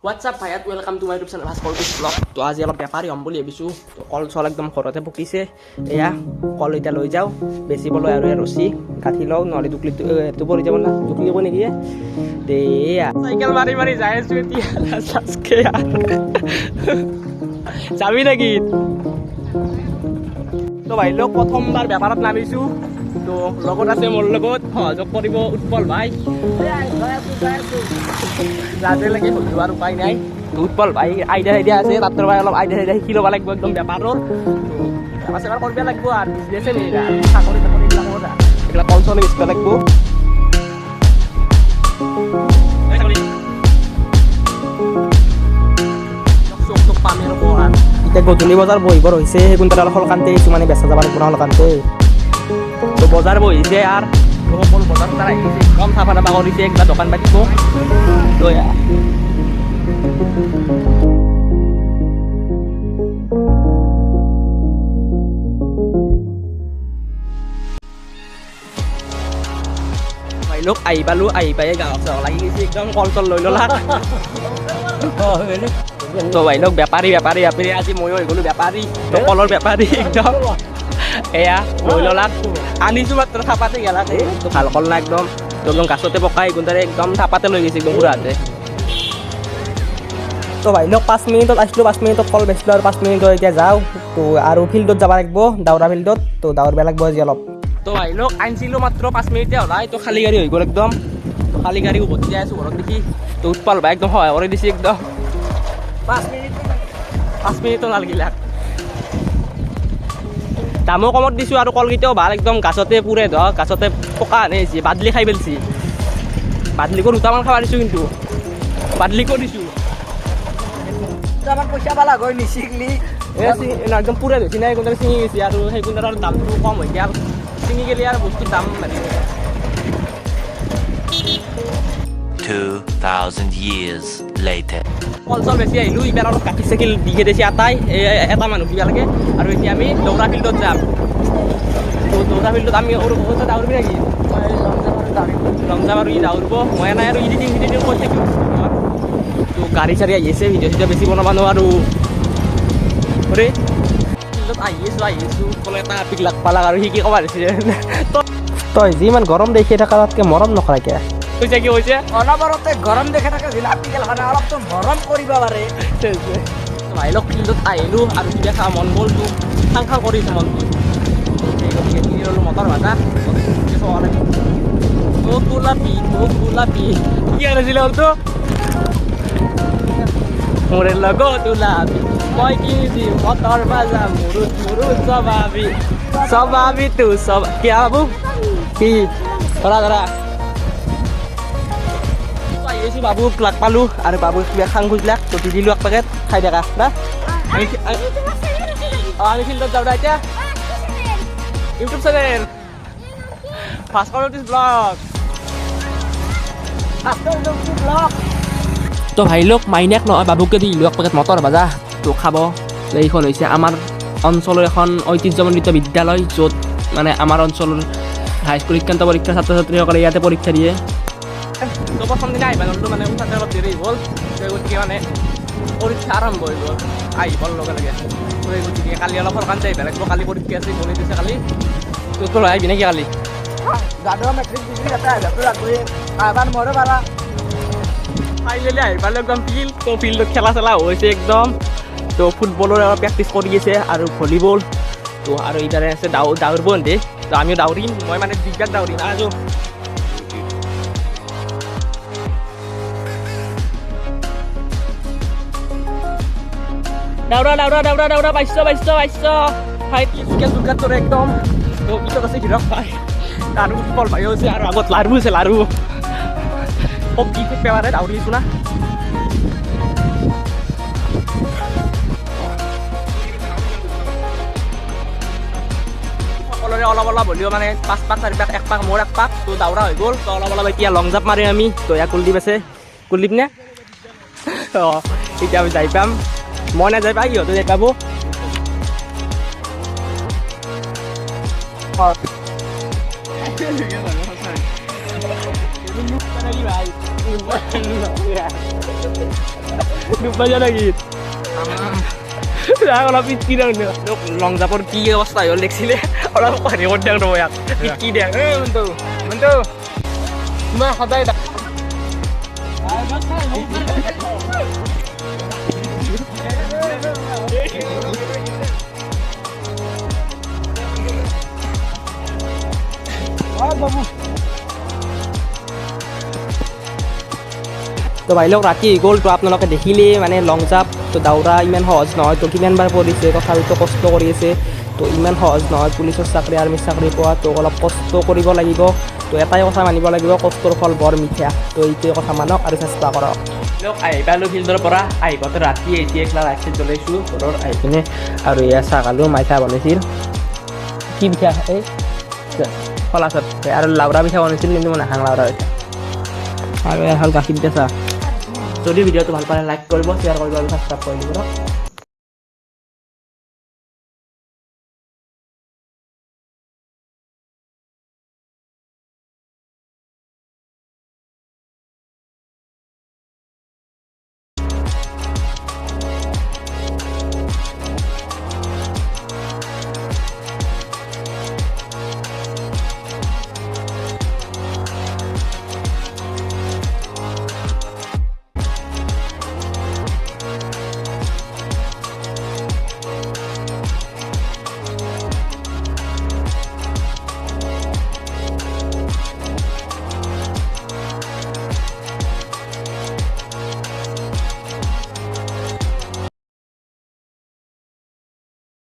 What's up ভাইয়াত, welcome to my YouTube channel ভাস্কৰপিছ blog. তো আজি অলপ বেপাৰী হ'ম বুলি ভাবিছোঁ। তো কল চল একদম ঘৰতে পকিছে, এয়া কল এতিয়া লৈ যাওঁ বেচিবলৈ আৰু ৰছী কাঠি লওঁ, নহ'লে দুকলিটো পৰি যাব না, দুকলি দিব নেকি দে। এয়া চাইকেল মাৰি মাৰি যাই আছোঁ এতিয়া যাবি নেকি? তো ভাই লোক প্ৰথমবাৰ বেপাৰত নামিছোঁ। তো লগত আছে মোৰ লগত সহযোগ কৰিব উৎপল ভাই। ৰাজেলৈকে যোৱাৰ উপায় নাই। উৎপল ভাই আইডিয়া আছে, তাত ভাই অলপ আইডিয়া শিকি ল'ব লাগিব একদম বেপাৰৰ। বেপাৰ চেপাৰ কৰিব লাগিব আৰু বিজনেছে নেকি চাকৰি চাকৰি এইবিলাক কল চল বেচিব লাগিব। এতিয়া গধূলি বজাৰ বহিবৰ হৈছে, সেইগুণ তাত অলপ সলকান্তে কিছুমানে বেচা যাব লাগিব সলকান্তে। তো বজাৰ বহিছে আৰ সকল বজাৰ তাৰা আহিছে, কম চাফা টাফা কৰিছে, কিবা দোকান পাতিব। তো ভাই লোক আহি পালো, আহি পাই গাঁৱত চাওক লাগি গৈছে, একদম কল চল লৈ ল'লা। তো ভাই লোক বেপাৰী আজি ময়ো হৈ গ'লো বেপাৰী, তো কলৰ বেপাৰী একদম। এয়া লৈ ল'লা, আনিছোঁ মাত্ৰ থাপাতে গেলাতে। তো ভাল কল না একদম, একদম গাছতে পকাই গুণাৰে একদম থাপাতে লৈ গৈছে একদম পুৰাতে। তো ভাই লোক 5 মিনিটত আসলোঁ, 5 মিনিটত কল বেচিলোঁ আৰু 5 মিনিটত এতিয়া যাওঁ। তো আৰু ফিল্ডত যাব লাগিব, দাউৰা ফিল্ডত। তো দাউৰিব লাগিব আজি অলপ। তো ভাই লোক আনিছিলোঁ মাত্ৰ 5 মিনিটে ওলাই, তো খালী গাড়ী হৈ গ'ল একদম। তো খালী গাড়ী উভতি যাই আছোঁ ঘৰত দেখি। তো উৎপল ভাই একদম সহায় কৰি দিছে একদম। 5 মিনিটো নালাগিলে। দামো কমত দিছোঁ আৰু কলকেইটাও ভাল একদম, গাছতে পুৰে ধৰক, গাছতে পকা আনিছে। বাদলি খাই পেলছি, বাদলিকো দুটামান খাব দিছোঁ, কিন্তু বাদলিকো দিছোঁ। পইচা পালা গৈ নিচিকলি একদম পুৰে ধৰিছে নাই, কোনটা ছিঙি গৈছে আৰু সেই কোনটাৰ দামটো কম হৈ গ'ল। ছিঙি গেলে আৰু বস্তুৰ দাম বাঢ়ি যায়। 2000 years later. কল চল বেছি আহিলোঁ, এইবাৰ অলপ গাখীৰ চাকিল দি খেদিছে আটাই এটা মানুহ দিবা লাগে। আৰু এতিয়া আমি দৌৰা ফিল্ডত যাম। তো দৌৰা ফিল্ডত আমি দাউৰিবি নেকি? লং জাম্প আৰু ই দাউৰিব, মই নাই আৰু ইডিটিং কৰি থাকিম। তো গাড়ী চাড়ী আহি আছে, ভিডিঅ' চিডিঅ' বেছি বনাব নোৱাৰোঁ। ফিল্ডত আহি আছোঁ কলে এটা আপিক লাগ পালাক আৰু সি কি ক'ব দিছে, তই যিমান গৰম দেখি থকা তাতকৈ মৰম নকৰাকে কৈছে। কি হৈছে অনবৰতে গৰম দেখে থাকে, জিলাপিকেল খানা অলপতো গৰম কৰিব পাৰে। ভাই লগ ফিল্ডত আহিলোঁ আৰু কিবা খোৱা মন গ'ল, তো খাং খাং কৰিছে মনটো। সেই গতিকে কিনি ল'লোঁ মটৰ ভাজা। গোলাপী কি আনিছিলে ওলটো মোৰে লগত ওলাবি, মই কিনি মটৰ ভাজা মুৰুত স্বভাৱী তো সব কি বাবু কি ধৰা আহিছোঁ। বাবুক লাগ পালোঁ আৰু বাবুক কিবা খাং খুজিলাক, তো দি দিলোঁ এক পেকেট, খাই দেখা না। আমি ফিল্ডত যাওঁ না এতিয়া। ইউটিউব চেনেল ভাস্কৰপিছ ব্লগ। তো ভাই লোক মাইনাক নহয় বাবুকে দিলোঁ এক পেকেট মটৰ ভাজা, তো খাব। এইখন হৈছে আমাৰ অঞ্চলৰ এখন ঐতিহ্যমণ্ডিত বিদ্যালয়, য'ত মানে আমাৰ অঞ্চলৰ হাইস্কুল শিক্ষান্ত পৰীক্ষা ছাত্ৰ ছাত্ৰীসকলে ইয়াতে পৰীক্ষা দিয়ে। তো প্ৰথম দিনা আহিব গ'লতো, মানে তাতে অলপ দেৰি হ'ল, গতিকে মানে পৰীক্ষা আৰম্ভ হৈ গ'ল আহিবৰ লগে লগে। তো এই গতিকে কালি অলপ সৰকান্তে আহিব লাগিব, কালি পৰীক্ষা আছে, গণিত আছে কালি। তো তই আহিবি নেকি কালি? ফাইনেলি আহি পালোঁ একদম ফিল্ড। তো ফিল্ডত খেলা চেলা হৈছে একদম। তো ফুটবলৰ অলপ প্ৰেক্টিচ কৰি আছে আৰু ভলীবল। তো আৰু ইদাৰে আছে দাউৰিব দে। তো আমিও দাউৰিম, মই মানে দুইটাক দাউৰিম আৰু দাউৰা পাইছ ভাই দুৰ্গাত তোৰ একদম। তো পিছত আছে হিৰক ভাই আৰু উৎপল ভাইও আছে, আৰু আগত লাৰু আছে, লাৰু খুব কি খুব পেৱাৰে দাউৰি আছোঁ না। সকলোৰে অলপ অলপ হ'লেও মানে 5 পাক 4 পাক, 1 পাক মোৰ 1 পাক, তো দাউৰা হৈ গ'ল। তো অলপ অলপ এতিয়া লং জাম্প মাৰিম আমি। তো ইয়াৰ কুলদীপ আছে, কুলদীপ নে? অঁ এতিয়া আমি যাই পাম, মই নাযাই পাই ইহঁতে যাই পাব। ভাই ডুববা যা নাকি অলপ পিটকি দিওঁ লং জাপৰ কি অৱস্থা হ'ল দেখিছিলে অলপ ৰেকৰ্ড দিওঁ ৰ'ব ইয়াত পিটকি দিওঁ মন্তু মন্তু তোমাৰ সদায় বাবু তো ভাই লওক ৰাতি হৈ গ'ল তো আপোনালোকে দেখিলেই মানে লং জাপ তো দাউৰা ইমান সহজ নহয় তো কিমানবাৰ পৰিছে তথাপিতো কষ্ট কৰি আছে তো ইমান সহজ নহয় পুলিচৰ চাকৰি আৰ্মিৰ চাকৰি পোৱা তো অলপ কষ্ট কৰিব লাগিব তো এটাই কথা মানিব লাগিব কষ্টৰ ফল বৰ মিঠা তো এইটোৱে কথা মানক আৰু চেষ্টা কৰক লওক আহি পালোঁ ফিল্ডৰ পৰা আহি পাওঁতে ৰাতি এতিয়া একলা ৰাইট জ্বলাইছোঁ ঘৰত আহি কিনে আৰু এয়া চাহ খালোঁ মাইঠা বনাইছিল কি পিঠা এই কলা চাপ আৰু লাউৰা পিঠা বনাইছিল কিন্তু মই নাখাওঁ লাউৰা পিঠা আৰু এয়া হ'ল গাখীৰ পিঠা চাহ যদি ভিডিঅ'টো ভাল পালে লাইক কৰিব শ্বেয়াৰ কৰিব আৰু ছাবস্ক্ৰাইব কৰি দিব